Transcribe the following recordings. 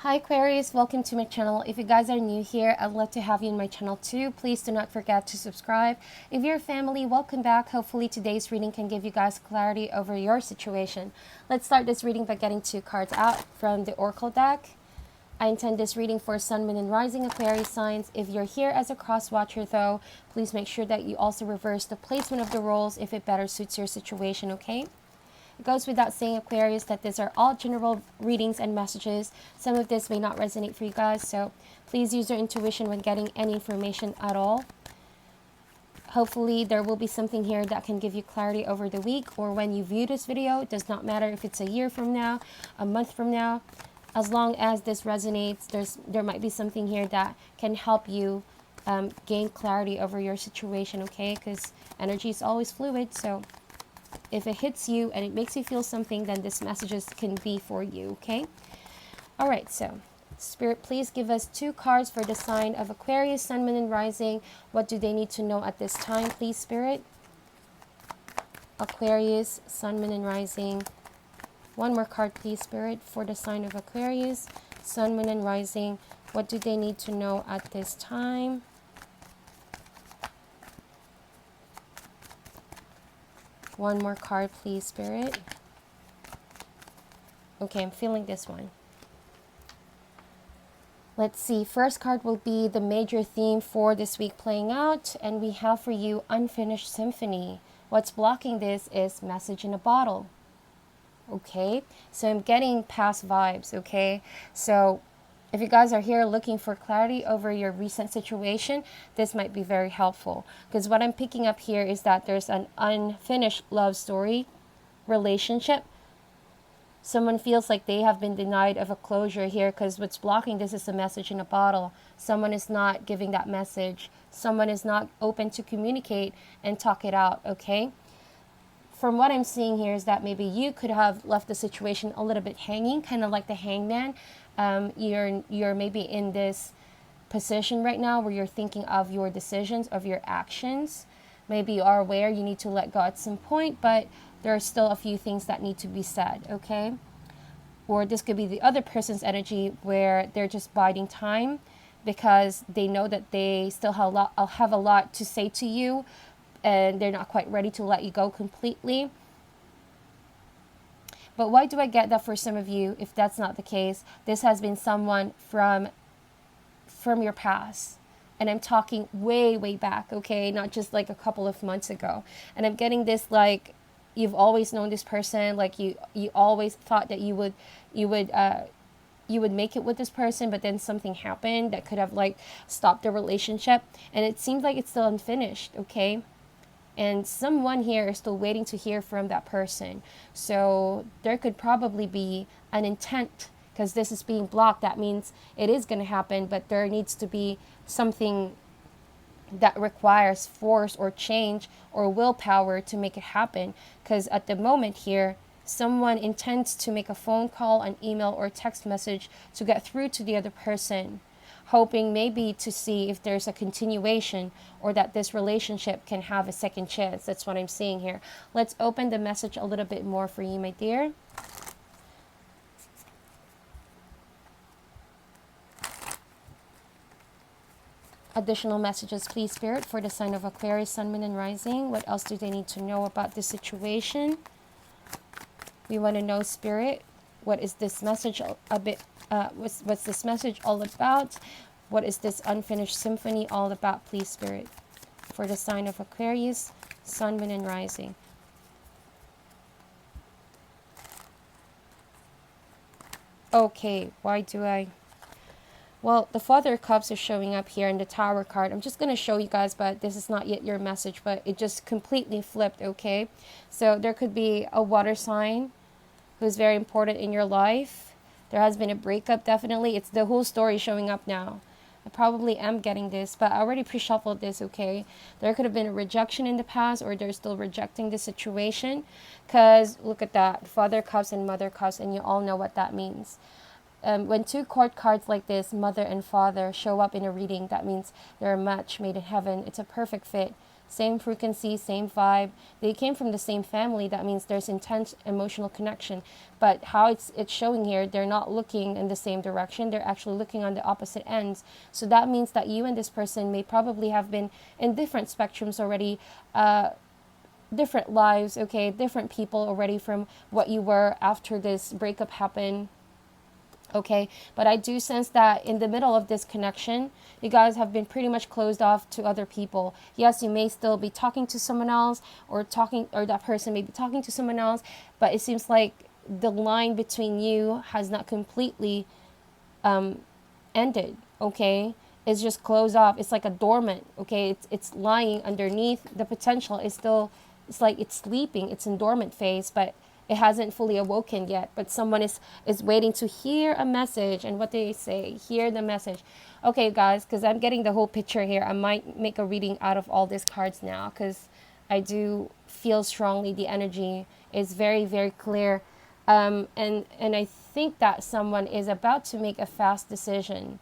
Hi Aquarius, welcome to my channel. If you guys are new here, I'd love to have you in my channel too. Please do not forget to subscribe. If you're a family, welcome back. Hopefully today's reading can give you guys clarity over your situation. Let's start this reading by getting 2 cards out from the Oracle deck. I intend this reading for Sun, Moon, and Rising Aquarius signs. If you're here as a cross watcher though, please make sure that you also reverse the placement of the roles if it better suits your situation, okay? It goes without saying, Aquarius, that these are all general readings and messages. Some of this may not resonate for you guys, so please use your intuition when getting any information at all. Hopefully there will be something here that can give you clarity over the week or when you view this video. It does not matter if it's a year from now, a month from now. As long as this resonates, there might be something here that can help you gain clarity over your situation, okay? Because energy is always fluid, so if it hits you and it makes you feel something, then this messages can be for you, okay? All right, so Spirit, please give us 2 cards for the sign of Aquarius, Sun, Moon, and Rising. What do they need to know at this time, please, Spirit? Aquarius, Sun, Moon, and Rising. One more card, please, Spirit, for the sign of Aquarius, Sun, Moon, and Rising. What do they need to know at this time? One more card, please, Spirit. Okay, I'm feeling this one. Let's see. First card will be the major theme for this week playing out. And we have for you Unfinished Symphony. What's blocking this is message in a bottle. Okay, so I'm getting past vibes, okay? So if you guys are here looking for clarity over your recent situation, this might be very helpful. Because what I'm picking up here is that there's an unfinished love story, relationship. Someone feels like they have been denied of a closure here because what's blocking this is a message in a bottle. Someone is not giving that message. Someone is not open to communicate and talk it out, okay? From what I'm seeing here is that maybe you could have left the situation a little bit hanging, kind of like the hangman. You're maybe in this position right now where you're thinking of your decisions, of your actions. Maybe you are aware you need to let go at some point, but there are still a few things that need to be said, okay? Or this could be the other person's energy where they're just biding time because they know that they still have a lot to say to you, and they're not quite ready to let you go completely. But why do I get that for some of you? If that's not the case, this has been someone from your past. And I'm talking way, way back, okay? Not just like a couple of months ago. And I'm getting this like, you've always known this person, like you always thought that you would make it with this person, but then something happened that could have like stopped the relationship. And it seems like it's still unfinished, okay? And someone here is still waiting to hear from that person. So there could probably be an intent because this is being blocked. That means it is going to happen, but there needs to be something that requires force or change or willpower to make it happen. Because at the moment here, someone intends to make a phone call, an email, or text message to get through to the other person, hoping maybe to see if there's a continuation or that this relationship can have a second chance. That's what I'm seeing here. Let's open the message a little bit more for you, my dear. Additional messages, please, Spirit, for the sign of Aquarius, Sun, Moon, and Rising. What else do they need to know about this situation? We want to know, Spirit, what is this message what's this message all about? What is this unfinished symphony all about, please, Spirit, for the sign of Aquarius, Sun, Moon, and Rising? Okay, why do I... Well, the Father of Cups is showing up here in the Tower card. I'm just going to show you guys, but this is not yet your message, but it just completely flipped, okay? So there could be a water sign who's very important in your life. There has been a breakup, definitely. It's the whole story showing up now. I probably am getting this, but I already pre-shuffled this, okay? There could have been a rejection in the past, or they're still rejecting the situation. Because, look at that. Father Cups and Mother Cups, and you all know what that means. When 2 court cards like this, Mother and Father, show up in a reading, that means they're a match made in heaven. It's a perfect fit. same frequency, same vibe. They came from the same family. That means there's intense emotional connection. But how it's showing here, they're not looking in the same direction. They're actually looking on the opposite ends. So that means that you and this person may probably have been in different spectrums already, different lives, okay, different people already from what you were after this breakup happened. Okay, but I do sense that in the middle of this connection, you guys have been pretty much closed off to other people. Yes, you may still be talking to someone else, or that person may be talking to someone else, but it seems like the line between you has not completely ended. Okay, it's just closed off. It's like a dormant. Okay, it's lying underneath. The potential is still, it's like it's sleeping. It's in dormant phase, but it hasn't fully awoken yet. But someone is waiting to hear a message. And what they say, hear the message. Okay, guys, because I'm getting the whole picture here, I might make a reading out of all these cards now, because I do feel strongly the energy is very, very clear. And I think that someone is about to make a fast decision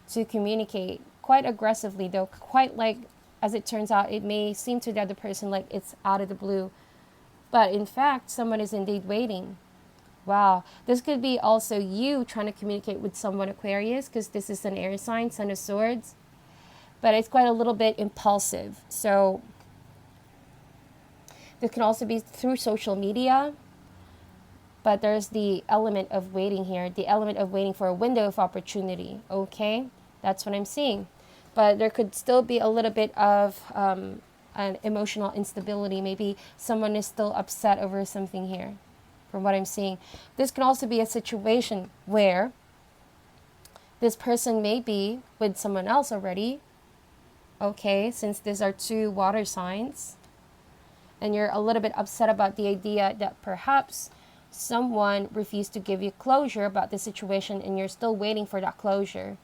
to communicate, quite aggressively though, quite like, as it turns out, it may seem to the other person like it's out of the blue. But in fact, someone is indeed waiting. Wow. This could be also you trying to communicate with someone, Aquarius, because this is an air sign, Son of Swords. But it's quite a little bit impulsive. So this can also be through social media. But there's the element of waiting here, the element of waiting for a window of opportunity. Okay, that's what I'm seeing. But there could still be a little bit of an emotional instability. Maybe someone is still upset over something here, from what I'm seeing. This can also be a situation where this person may be with someone else already. Okay, since these are two water signs. And you're a little bit upset about the idea that perhaps someone refused to give you closure about the situation, and you're still waiting for that closure.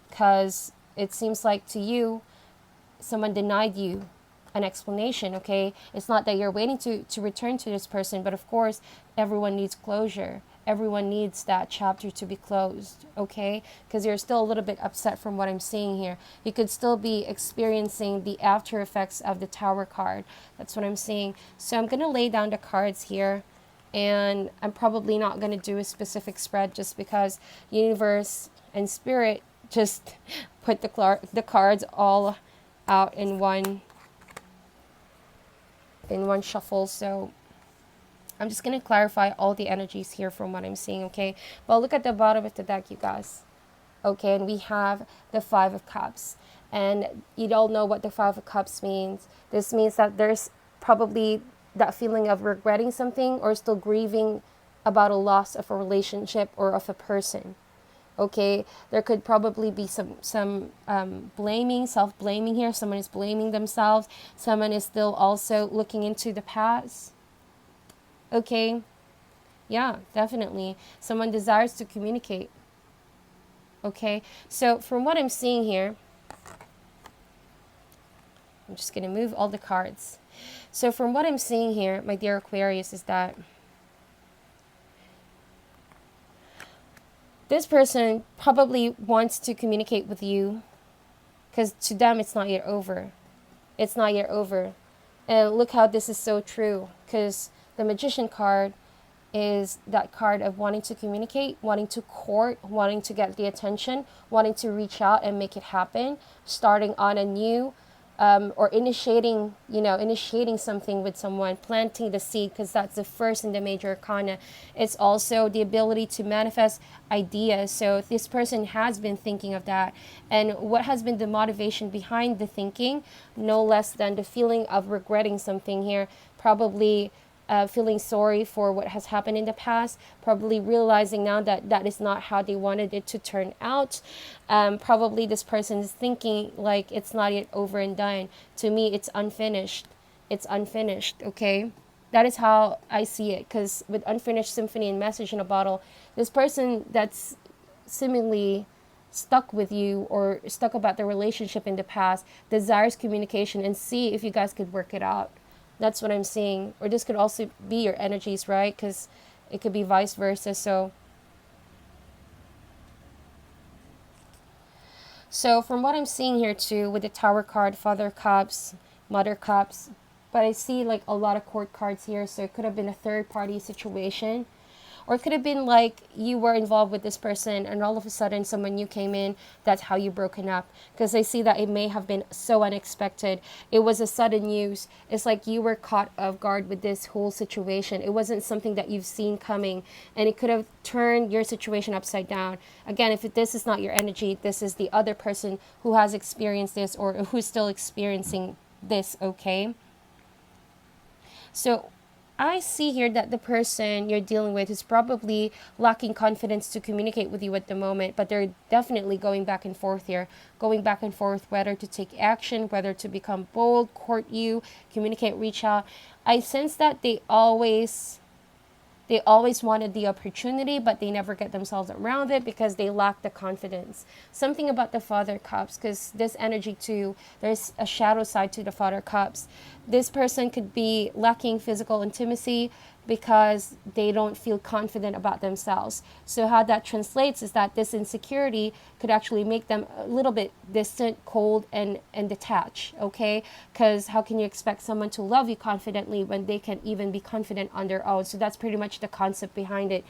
Because it seems like to you, someone denied you an explanation, okay? It's not that you're waiting to return to this person, but of course, everyone needs closure. Everyone needs that chapter to be closed, okay? Because you're still a little bit upset from what I'm seeing here. You could still be experiencing the after effects of the Tower card. That's what I'm seeing. So I'm going to lay down the cards here, and I'm probably not going to do a specific spread just because universe and spirit just put the cards all out in one shuffle. So I'm just going to clarify all the energies here from what I'm seeing, okay? Well, look at the bottom of the deck, you guys. Okay, and we have the Five of Cups. And you all know what the Five of Cups means. This means that there's probably that feeling of regretting something or still grieving about a loss of a relationship or of a person. Okay, there could probably be some blaming, self-blaming here. Someone is blaming themselves. Someone is still also looking into the past. Okay, yeah, definitely. Someone desires to communicate. Okay, so from what I'm seeing here, I'm just going to move all the cards. So from what I'm seeing here, my dear Aquarius, is that this person probably wants to communicate with you because to them it's not yet over. It's not yet over. And look how this is so true, because the Magician card is that card of wanting to communicate, wanting to court, wanting to get the attention, wanting to reach out and make it happen, starting on a new or initiating something with someone, planting the seed, because that's the first in the major arcana. It's also the ability to manifest ideas. So this person has been thinking of that. And what has been the motivation behind the thinking? No less than the feeling of regretting something here, probably feeling sorry for what has happened in the past, probably realizing now that that is not how they wanted it to turn out. Probably this person is thinking like it's not yet over and done. To me, it's unfinished. It's unfinished, okay? That is how I see it, because with Unfinished Symphony and Message in a Bottle, this person that's seemingly stuck with you or stuck about the relationship in the past desires communication and see if you guys could work it out. That's what I'm seeing. Or this could also be your energies, right? Because it could be vice versa. So from what I'm seeing here too, with the Tower card, Father of Cups, Mother Cups. But I see like a lot of court cards here, so it could have been a third party situation. Or it could have been like you were involved with this person and all of a sudden someone new came in. That's how you broken up. Because I see that it may have been so unexpected. It was a sudden news. It's like you were caught off guard with this whole situation. It wasn't something that you've seen coming. And it could have turned your situation upside down. Again, if this is not your energy, this is the other person who has experienced this or who's still experiencing this, okay? So I see here that the person you're dealing with is probably lacking confidence to communicate with you at the moment, but they're definitely going back and forth here, going back and forth whether to take action, whether to become bold, court you, communicate, reach out. I sense that they always wanted the opportunity, but they never get themselves around it because they lack the confidence. Something about the Father Cups, because this energy too, there's a shadow side to the Father Cups. This person could be lacking physical intimacy because they don't feel confident about themselves. So how that translates is that this insecurity could actually make them a little bit distant, cold, and detached, okay? Because how can you expect someone to love you confidently when they can't even be confident on their own? So that's pretty much the concept behind it.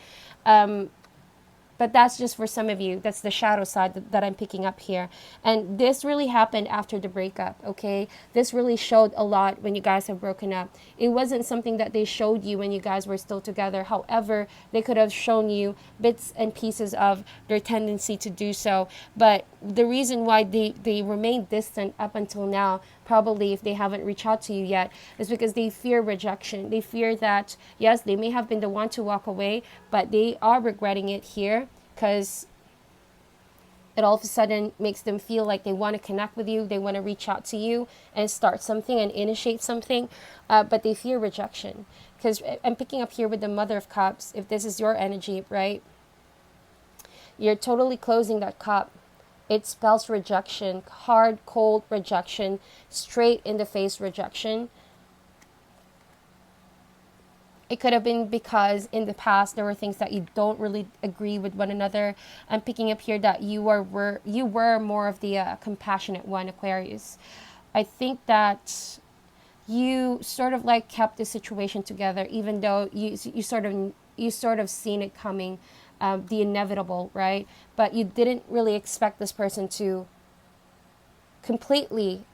But that's just for some of you. That's the shadow side that I'm picking up here. And this really happened after the breakup, okay? This really showed a lot when you guys have broken up. It wasn't something that they showed you when you guys were still together. However, they could have shown you bits and pieces of their tendency to do so. But the reason why they remain distant up until now, probably if they haven't reached out to you yet, is because they fear rejection. They fear that, yes, they may have been the one to walk away, but they are regretting it here because it all of a sudden makes them feel like they want to connect with you, they want to reach out to you and start something and initiate something, but they fear rejection. Because I'm picking up here with the Mother of Cups, if this is your energy, right? You're totally closing that cup. It spells rejection, hard, cold rejection, straight in the face rejection. It could have been because in the past there were things that you don't really agree with one another. I'm picking up here that you were more of the compassionate one, Aquarius. I think that you sort of like kept the situation together, even though you sort of seen it coming, the inevitable, right? But you didn't really expect this person to completely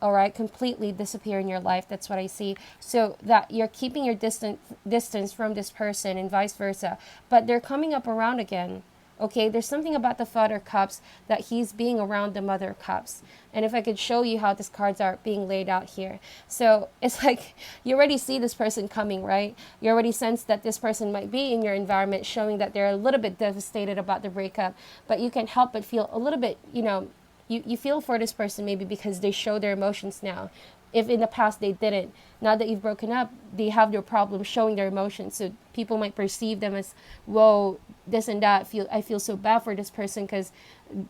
disappear in your life. That's what I see. So that you're keeping your distance from this person and vice versa, but they're coming up around again. Okay, there's something about the Father Cups that he's being around the Mother Cups. And if I could show you how these cards are being laid out here. So it's like you already see this person coming, right? You already sense that this person might be in your environment, showing that they're a little bit devastated about the breakup, but you can't help but feel a little bit, you feel for this person maybe because they show their emotions now. If in the past they didn't, now that you've broken up, they have their problem showing their emotions. So people might perceive them as, whoa, this and that. I feel so bad for this person because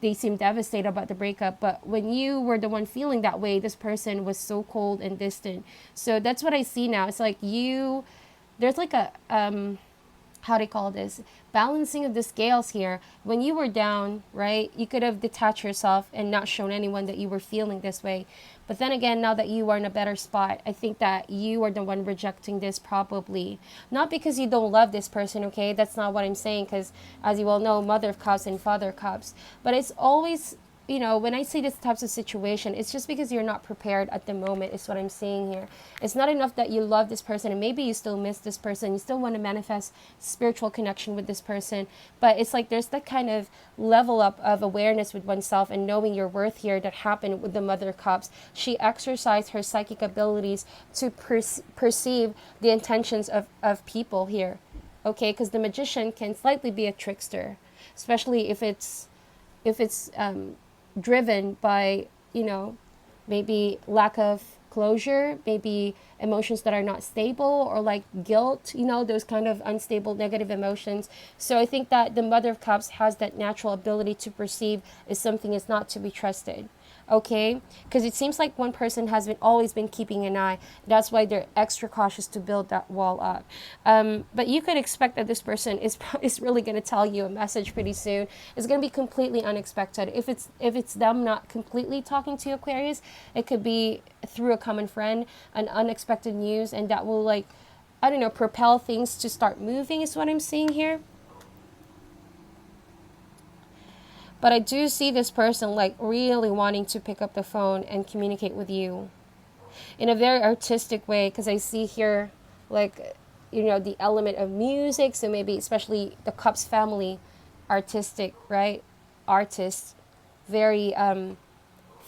they seem devastated about the breakup. But when you were the one feeling that way, this person was so cold and distant. So that's what I see now. It's like there's like a, how do you call this, balancing of the scales here. When you were down, right, you could have detached yourself and not shown anyone that you were feeling this way. But then again, now that you are in a better spot, I think that you are the one rejecting this, probably not because you don't love this person, okay? That's not what I'm saying, because as you all know, Mother of Cups and Father of Cups. But it's always, when I see this types of situation, it's just because you're not prepared at the moment, is what I'm saying here. It's not enough that you love this person and maybe you still miss this person. You still want to manifest spiritual connection with this person. But it's like there's that kind of level up of awareness with oneself and knowing your worth here that happened with the Mother of Cups. She exercised her psychic abilities to perceive the intentions of people here. Okay, because the Magician can slightly be a trickster, especially if it's driven by, maybe lack of closure, maybe emotions that are not stable, or like guilt, those kind of unstable negative emotions. So I think that the Mother of Cups has that natural ability to perceive if something is not to be trusted. okay? Because it seems like one person has been always been keeping an eye. That's why they're extra cautious to build that wall up. But you could expect that this person is really going to tell you a message pretty soon. It's going to be completely unexpected. If it's them not completely talking to Aquarius, it could be through a common friend, an unexpected news, and that will, like, I don't know, propel things to start moving is what I'm seeing here. But I do see this person like really wanting to pick up the phone and communicate with you in a very artistic way, because I see here like, you know, the element of music. So maybe especially the Cups family, artistic, right? Artists, very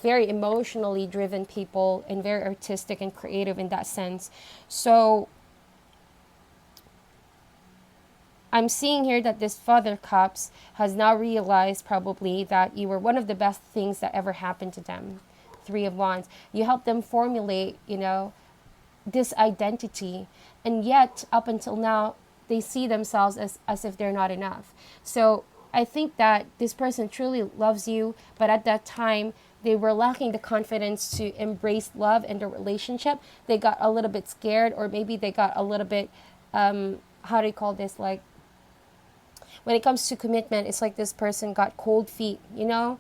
very emotionally driven people and very artistic and creative in that sense. So I'm seeing here that this Father Cups has now realized probably that you were one of the best things that ever happened to them. Three of Wands. You helped them formulate, you know, this identity. And yet, up until now, they see themselves as if they're not enough. So I think that this person truly loves you, but at that time, they were lacking the confidence to embrace love and the relationship. They got a little bit scared, or maybe they got a little bit, how do you call this, like, when it comes to commitment, it's like this person got cold feet, you know?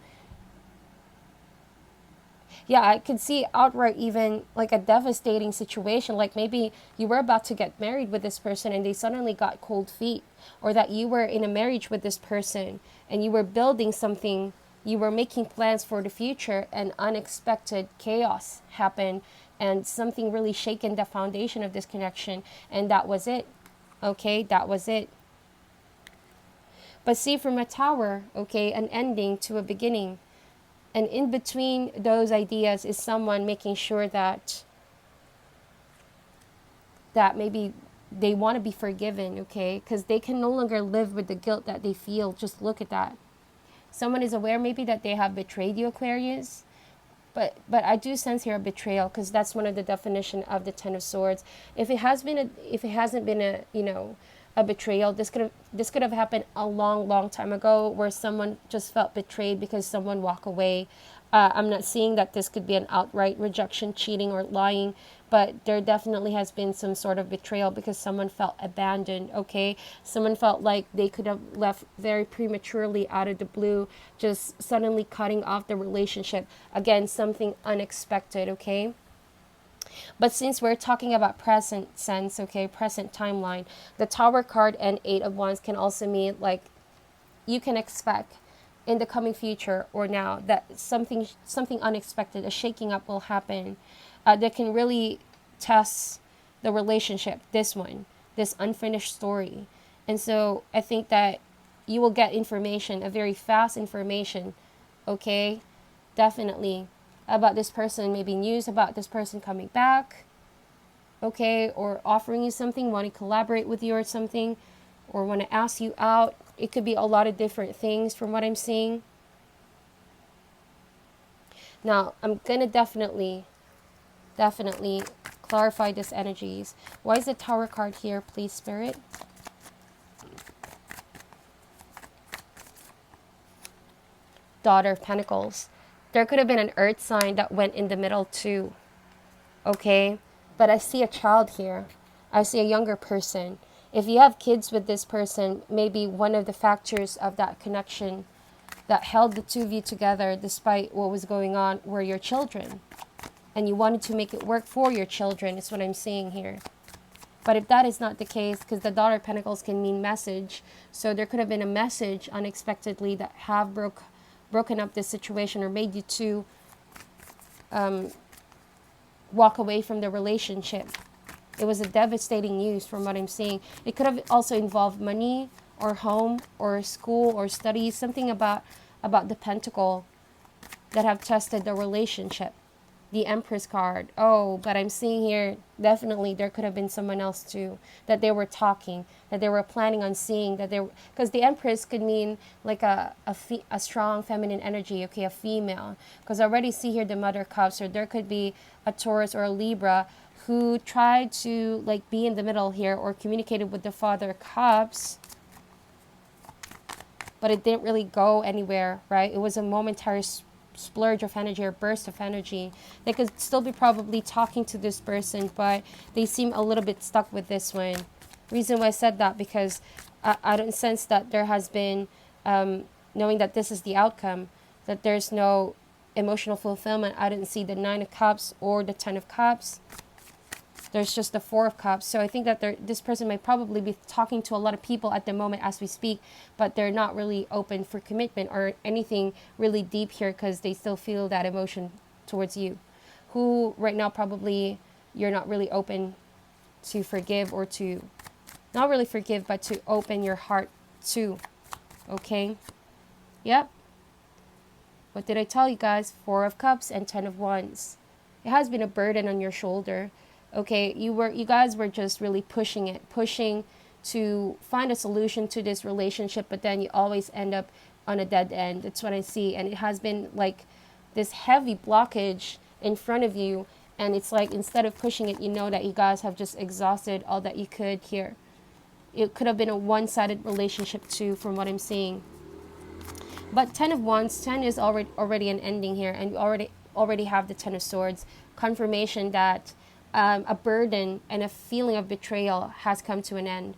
Yeah, I could see outright even like a devastating situation. Like maybe you were about to get married with this person and they suddenly got cold feet. Or that you were in a marriage with this person and you were building something, you were making plans for the future, and unexpected chaos happened and something really shaken the foundation of this connection. And that was it. Okay, that was it. But see, from a tower, okay, an ending to a beginning. And in between those ideas is someone making sure that maybe they want to be forgiven, okay? Because they can no longer live with the guilt that they feel. Just look at that. Someone is aware maybe that they have betrayed you, Aquarius. But I do sense here a betrayal, because that's one of the definition of the Ten of Swords. If it hasn't been a, you know, a betrayal, this could have happened a long time ago, where someone just felt betrayed because someone walked away. I'm not seeing that this could be an outright rejection, cheating, or lying, but there definitely has been some sort of betrayal because someone felt abandoned, okay? Someone felt like they could have left very prematurely out of the blue, just suddenly cutting off the relationship. Again, something unexpected, okay? But since we're talking about present sense, okay, present timeline, the Tower card and Eight of Wands can also mean like you can expect in the coming future or now that something unexpected, a shaking up will happen that can really test the relationship, this unfinished story. And so I think that you will get information, a very fast information, okay, definitely, about this person, maybe news about this person coming back, okay, or offering you something, want to collaborate with you or something, or want to ask you out. It could be a lot of different things from what I'm seeing. Now, I'm going to definitely clarify these energies. Why is the Tower card here, please, Spirit? Daughter of Pentacles. There could have been an earth sign that went in the middle too. Okay? But I see a child here. I see a younger person. If you have kids with this person, maybe one of the factors of that connection that held the two of you together despite what was going on were your children. And you wanted to make it work for your children, is what I'm seeing here. But if that is not the case, because the Daughter of Pentacles can mean message, so there could have been a message unexpectedly that have broken up this situation or made you two walk away from the relationship. It was a devastating news from what I'm seeing. It could have also involved money or home or school or studies, something about the Pentacle that have tested the relationship. The Empress card. Oh, but I'm seeing here, definitely there could have been someone else too, that they were talking, that they were planning on seeing, that they were, because the Empress could mean like a strong feminine energy, okay, a female. Because I already see here the Mother of Cups, or there could be a Taurus or a Libra who tried to like be in the middle here or communicated with the Father of Cups, but it didn't really go anywhere, right? It was a momentary splurge of energy or burst of energy. They could still be probably talking to this person, but they seem a little bit stuck with this one. Reason why I said that, because I don't sense that there has been, knowing that this is the outcome, that there's no emotional fulfillment. I didn't see the 9 of Cups or the 10 of Cups. There's just the 4 of Cups. So I think that this person might probably be talking to a lot of people at the moment as we speak, but they're not really open for commitment or anything really deep here, because they still feel that emotion towards you. Who right now probably you're not really open to forgive, or to not really forgive, but to open your heart to. Okay? Yep. What did I tell you guys? 4 of Cups and 10 of Wands. It has been a burden on your shoulder. Okay, you guys were just really pushing to find a solution to this relationship, but then you always end up on a dead end. That's what I see. And it has been like this heavy blockage in front of you, and it's like, instead of pushing it, you know that you guys have just exhausted all that you could here. It could have been a one-sided relationship too, from what I'm seeing. But 10 of Wands, 10 is already an ending here, and you already have the 10 of Swords. Confirmation that a burden and a feeling of betrayal has come to an end.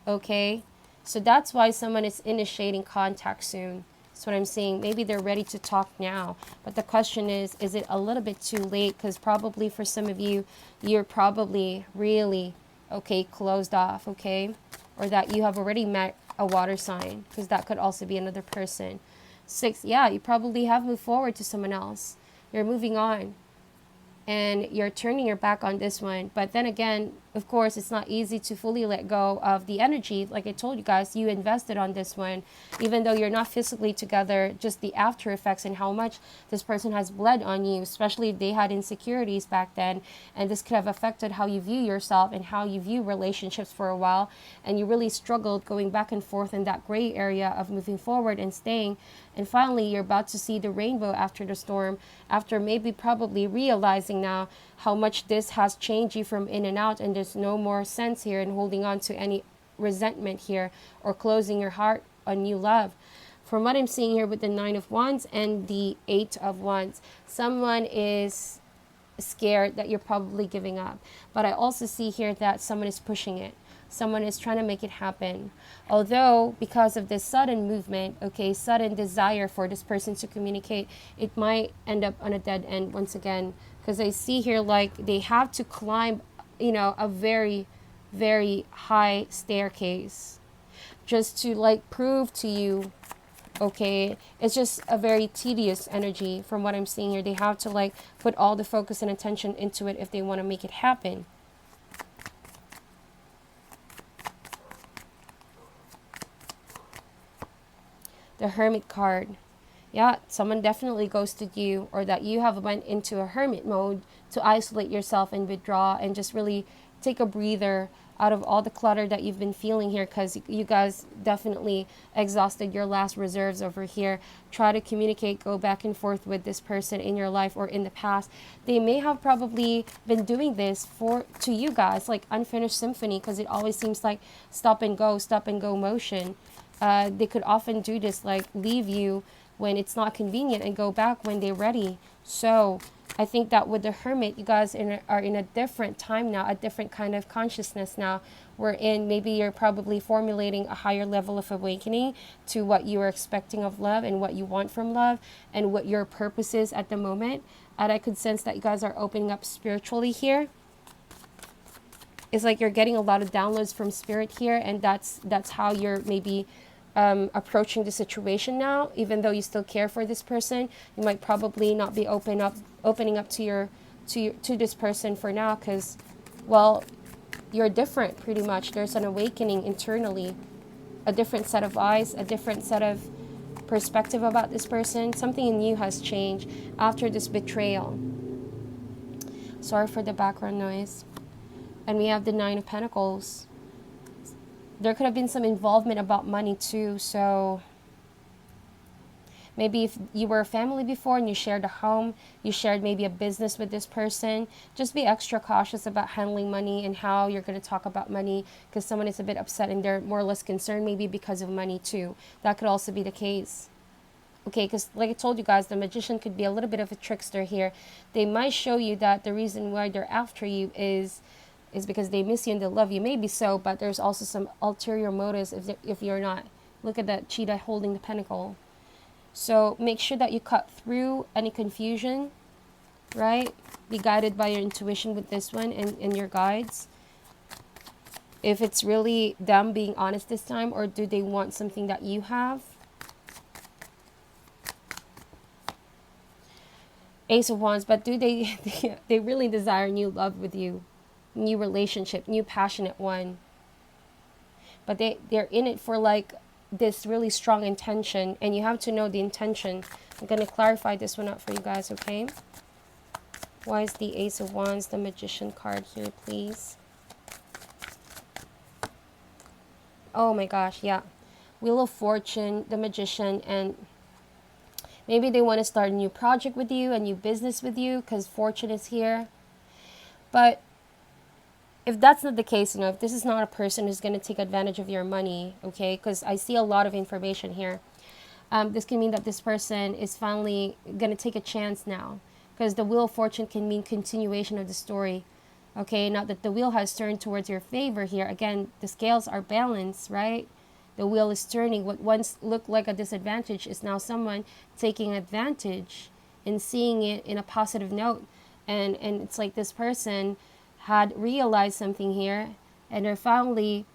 Okay? So that's why someone is initiating contact soon. That's what I'm seeing. Maybe they're ready to talk now. But the question is it a little bit too late? Because probably for some of you, you're probably really, okay, closed off, okay? Or that you have already met a water sign, because that could also be another person. 6, yeah, you probably have moved forward to someone else. You're moving on. And you're turning your back on this one. But then again, of course, it's not easy to fully let go of the energy. Like I told you guys, you invested on this one. Even though you're not physically together, just the after effects and how much this person has bled on you, especially if they had insecurities back then. And this could have affected how you view yourself and how you view relationships for a while. And you really struggled going back and forth in that gray area of moving forward and staying. And finally, you're about to see the rainbow after the storm, after maybe probably realizing now how much this has changed you from in and out, and there's no more sense here in holding on to any resentment here or closing your heart on new love. From what I'm seeing here with the 9 of Wands and the 8 of Wands, someone is scared that you're probably giving up. But I also see here that someone is pushing it. Someone is trying to make it happen. Although, because of this sudden movement, okay, sudden desire for this person to communicate, it might end up on a dead end once again. Because I see here like they have to climb, a very, very high staircase just to like prove to you, okay, it's just a very tedious energy from what I'm seeing here. They have to like put all the focus and attention into it if they want to make it happen. The Hermit card. Yeah, someone definitely ghosted you, or that you have went into a hermit mode to isolate yourself and withdraw and just really take a breather out of all the clutter that you've been feeling here, because you guys definitely exhausted your last reserves over here. Try to communicate, go back and forth with this person in your life or in the past. They may have probably been doing this to you guys, like unfinished symphony, because it always seems like stop and go motion. They could often do this, like leave you when it's not convenient and go back when they're ready. So I think that with the Hermit, you guys are in a different time now, a different kind of consciousness now. Maybe you're probably formulating a higher level of awakening to what you are expecting of love and what you want from love and what your purpose is at the moment. And I could sense that you guys are opening up spiritually here. It's like you're getting a lot of downloads from spirit here, and that's how you're maybe approaching the situation now. Even though you still care for this person, you might probably not be opening up to this person for now, because, well, you're different pretty much. There's an awakening internally, a different set of eyes, a different set of perspective about this person. Something in you has changed after this betrayal. Sorry for the background noise. And we have the 9 of Pentacles. There could have been some involvement about money too. So maybe if you were a family before and you shared a home, you shared maybe a business with this person, just be extra cautious about handling money and how you're going to talk about money, because someone is a bit upset and they're more or less concerned maybe because of money too. That could also be the case. Okay, because like I told you guys, the magician could be a little bit of a trickster here. They might show you that the reason why they're after you is because they miss you and they love you. Maybe so, but there's also some ulterior motives if you're not. Look at that cheetah holding the pentacle. So make sure that you cut through any confusion, right? Be guided by your intuition with this one and your guides. If it's really them being honest this time, or do they want something that you have? Ace of Wands, but do they really desire new love with you, new relationship, new passionate one? But they're in it for like this really strong intention, and you have to know the intention. I'm going to clarify this one out for you guys, okay? Why is the Ace of Wands the Magician card here, please? Oh my gosh, yeah. Wheel of Fortune, the Magician, and maybe they want to start a new project with you, a new business with you, because Fortune is here. But if that's not the case, you know, if this is not a person who's going to take advantage of your money, okay, because I see a lot of information here. This can mean that this person is finally going to take a chance now, because the Wheel of Fortune can mean continuation of the story. Okay, now that the wheel has turned towards your favor here, again, the scales are balanced, right? The wheel is turning. What once looked like a disadvantage is now someone taking advantage and seeing it in a positive note. And it's like this person had realized something here, and they're finally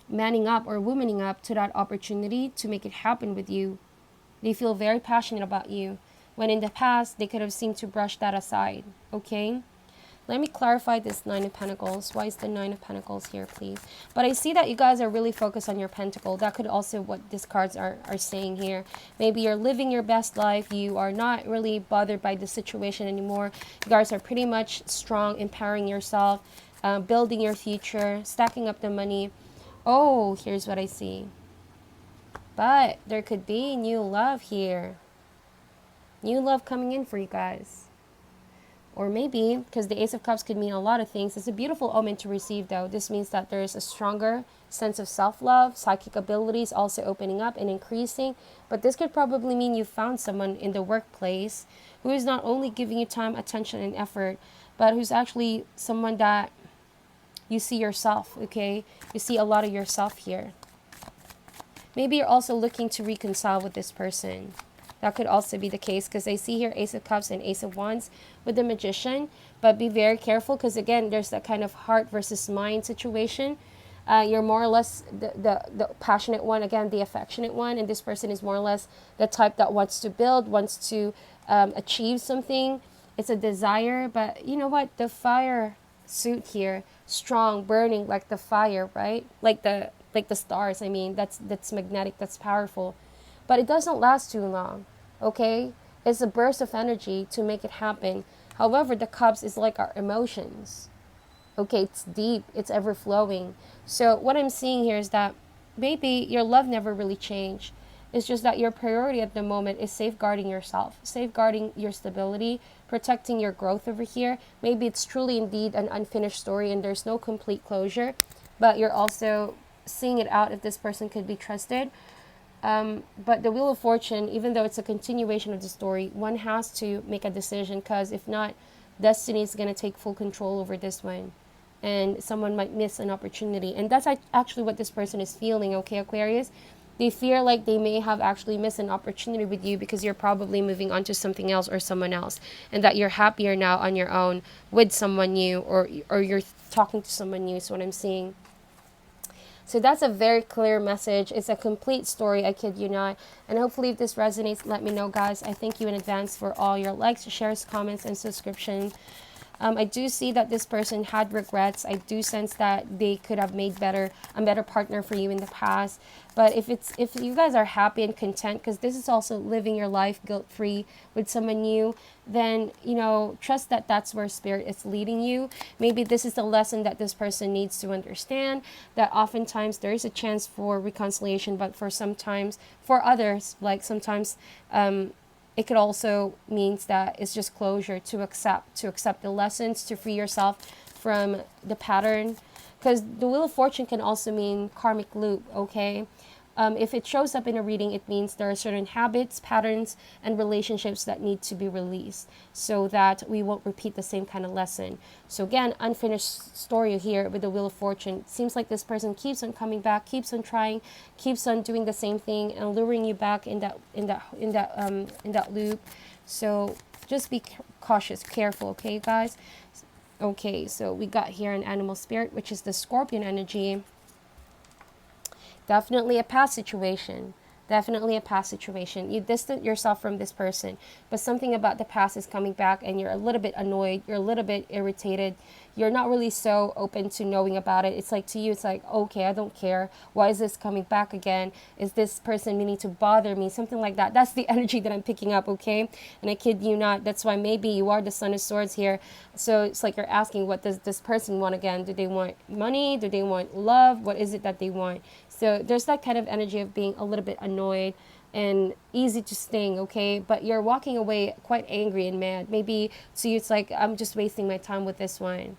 manning up or womaning up to that opportunity to make it happen with you. They feel very passionate about you, when in the past they could have seemed to brush that aside, okay? Let me clarify this Nine of Pentacles. Why is the Nine of Pentacles here, please? But I see that you guys are really focused on your pentacle. That could also what these cards are saying here. Maybe you're living your best life. You are not really bothered by the situation anymore. You guys are pretty much strong, empowering yourself, building your future, stacking up the money. Oh, here's what I see. But there could be new love here. New love coming in for you guys. Or maybe, because the Ace of Cups could mean a lot of things. It's a beautiful omen to receive, though. This means that there's a stronger sense of self-love, psychic abilities also opening up and increasing. But this could probably mean you found someone in the workplace who is not only giving you time, attention, and effort, but who's actually someone that you see yourself, okay? You see a lot of yourself here. Maybe you're also looking to reconcile with this person. That could also be the case, because I see here Ace of Cups and Ace of Wands with the Magician. But be very careful, because again, there's that kind of heart versus mind situation. You're more or less the passionate one, again, the affectionate one. And this person is more or less the type that wants to build, wants to achieve something. It's a desire. But you know what? The fire suit here, strong, burning like the fire, right? Like the stars. I mean, that's magnetic, that's powerful. But it doesn't last too long, okay? It's a burst of energy to make it happen. However, the cups is like our emotions. Okay, it's deep, it's ever-flowing. So what I'm seeing here is that, baby, your love never really changed. It's just that your priority at the moment is safeguarding yourself, safeguarding your stability, protecting your growth over here. Maybe it's truly indeed an unfinished story and there's no complete closure, but you're also seeing it out if this person could be trusted. But the Wheel of Fortune, even though it's a continuation of the story, one has to make a decision, because if not, destiny is going to take full control over this one. And someone might miss an opportunity. And that's actually what this person is feeling, okay, Aquarius? They fear like they may have actually missed an opportunity with you because you're probably moving on to something else or someone else. And that you're happier now on your own with someone new, or you're talking to someone new, is what I'm seeing. So that's a very clear message. It's a complete story, I kid you not. And hopefully if this resonates, let me know, guys. I thank you in advance for all your likes, shares, comments, and subscription. I do see that this person had regrets. I do sense that they could have made a better partner for you in the past. But if you guys are happy and content, because this is also living your life guilt-free with someone new, then, you know, trust that that's where spirit is leading you. Maybe this is the lesson that this person needs to understand, that oftentimes there is a chance for reconciliation, but for others, like sometimes, it could also means that it's just closure, to accept the lessons, to free yourself from the pattern. Because the Wheel of Fortune can also mean karmic loop, okay? If it shows up in a reading, it means there are certain habits, patterns, and relationships that need to be released so that we won't repeat the same kind of lesson. So again, unfinished story here with the Wheel of Fortune. It seems like this person keeps on coming back, keeps on trying, keeps on doing the same thing and luring you back in that loop. So just be cautious, careful, okay, guys? Okay, so we got here an animal spirit, which is the Scorpion energy. Definitely a past situation. Definitely a past situation. You distance yourself from this person, but something about the past is coming back and you're a little bit annoyed. You're a little bit irritated. You're not really so open to knowing about it. It's like to you, it's like, okay, I don't care. Why is this coming back again? Is this person meaning to bother me? Something like that. That's the energy that I'm picking up, okay? And I kid you not. That's why maybe you are the Son of Swords here. So it's like you're asking, what does this person want again? Do they want money? Do they want love? What is it that they want? So there's that kind of energy of being a little bit annoyed and easy to sting, okay? But you're walking away quite angry and mad. Maybe to you it's like, I'm just wasting my time with this one.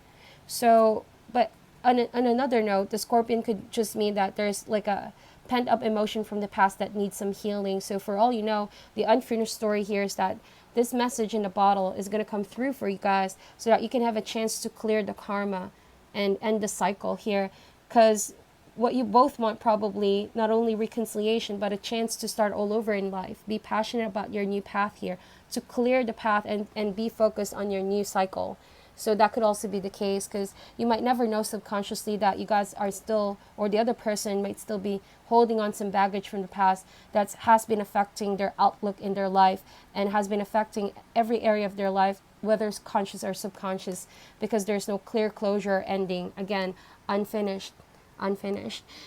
So, but on another note, the Scorpion could just mean that there's like a pent up emotion from the past that needs some healing. So for all you know, the unfinished story here is that this message in the bottle is going to come through for you guys so that you can have a chance to clear the karma and end the cycle here. Because what you both want, probably not only reconciliation but a chance to start all over in life. Be passionate about your new path here, to clear the path and be focused on your new cycle. So that could also be the case, because you might never know subconsciously that you guys are still, or the other person might still be holding on some baggage from the past that has been affecting their outlook in their life and has been affecting every area of their life, whether it's conscious or subconscious, because there's no clear closure ending. Again, unfinished.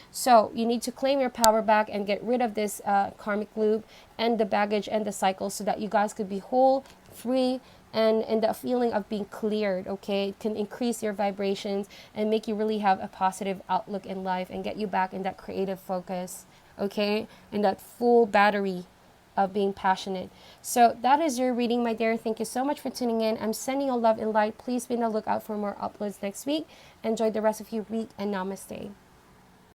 So you need to claim your power back and get rid of this karmic loop and the baggage and the cycle so that you guys could be whole, free, and the feeling of being cleared, okay? It can increase your vibrations and make you really have a positive outlook in life and get you back in that creative focus, okay? And that full battery of being passionate. So that is your reading, my dear. Thank you so much for tuning in. I'm sending you love and light. Please be on the lookout for more uploads next week. Enjoy the rest of your week and namaste.